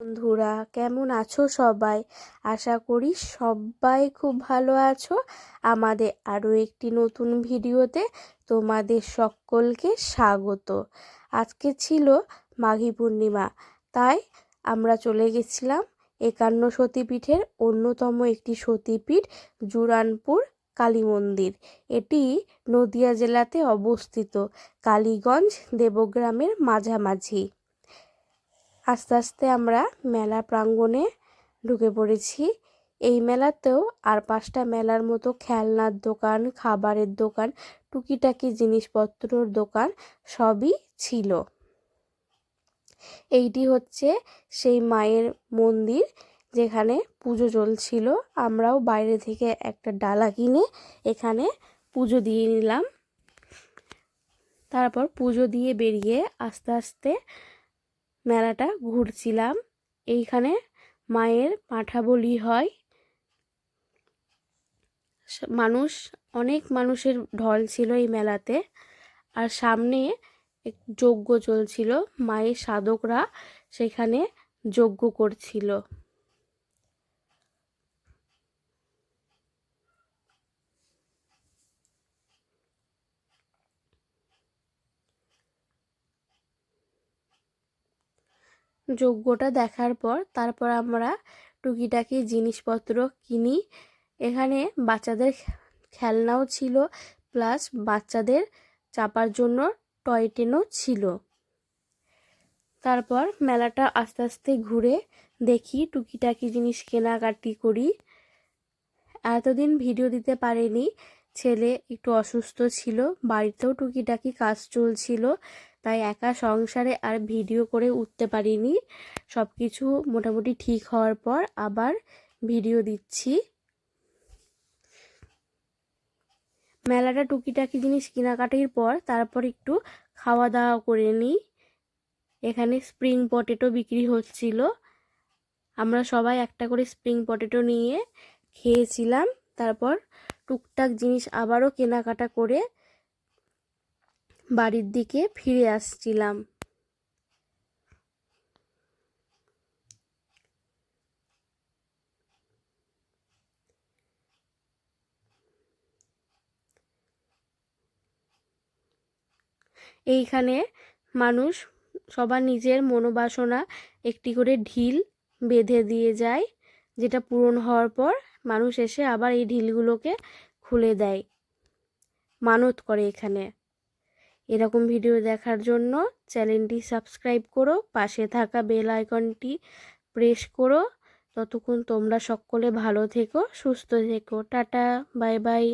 বন্ধুরা কেমন আছো সবাই? আশা করি সবাই খুব ভালো আছো। আমাদের আরও একটি নতুন ভিডিওতে তোমাদের সকলকে স্বাগত। আজকে ছিল মাঘী পূর্ণিমা, তাই আমরা চলে গেছিলাম ৫১ সতীপীঠের অন্যতম একটি সতীপীঠ জুরানপুর কালী মন্দির। এটি নদিয়া জেলাতে অবস্থিত, কালীগঞ্জ দেবগ্রামের মাঝামাঝি। আস্তে আস্তে আমরা মেলা প্রাঙ্গণে ঢুকে পড়েছি। এই মেলাতেও আর ৫টা মেলার মতো খেলনার দোকান, খাবারের দোকান, টুকিটাকি জিনিসপত্রর দোকান সবই ছিল। এইটি হচ্ছে সেই মায়ের মন্দির যেখানে পুজো চলছিল। আমরাও বাইরে থেকে একটা ডালা কিনে এখানে পুজো দিয়ে নিলাম। তারপর পুজো দিয়ে বেরিয়ে আস্তে আস্তে মেলাটা ঘুরছিলাম। এইখানে মায়ের পাঁঠা বলি হয়। অনেক মানুষের ঢল ছিল এই মেলাতে। আর সামনে যজ্ঞ চলছিল, মায়ের সাধকরা সেখানে যজ্ঞ করছিল। যজ্ঞটা দেখার পর তারপর আমরা টুকিটাকি জিনিসপত্র কিনি। এখানে বাচ্চাদের খেলনাও ছিল, প্লাস বাচ্চাদের চাপার জন্য টয় ট্রেনও ছিল। তারপর মেলাটা আস্তে আস্তে ঘুরে দেখি, টুকিটাকি জিনিস কেনাকাটি করি। এতদিন ভিডিও দিতে পারিনি, ছেলে একটু অসুস্থ ছিল, বাড়িতেও টুকিটাকি কাজ চলছিল, তাই একা সংসারে আর ভিডিও করে উঠতে পারিনি। সব কিছু মোটামুটি ঠিক হওয়ার পর আবার ভিডিও দিচ্ছি। মেলাটা টুকিটাকি জিনিস কেনাকাটির পর তারপর একটু খাওয়া দাওয়া করে নিই। এখানে স্প্রিং পটেটো বিক্রি হচ্ছিল। আমরা সবাই একটা করে স্প্রিং পটেটো নিয়ে খেয়েছিলাম। তারপর টুকটাক জিনিস আবারও কেনাকাটা করে বাড়ির দিকে ফিরে আসছিলাম। এইখানে মানুষ সবার নিজের মনোবাসনা একটি করে ঢিল বেঁধে দিয়ে যায়, যেটা পূরণ হওয়ার পর মানুষ এসে আবার এই ঢিলগুলোকে খুলে দেয়, মানত করে এখানে। এরকম ভিডিও দেখার জন্য চ্যানেলটি সাবস্ক্রাইব করো, পাশে থাকা বেল আইকনটি প্রেস করো। ততক্ষণ তোমরা সকলে ভালো থেকো, সুস্থ থেকো। Tata, bye bye.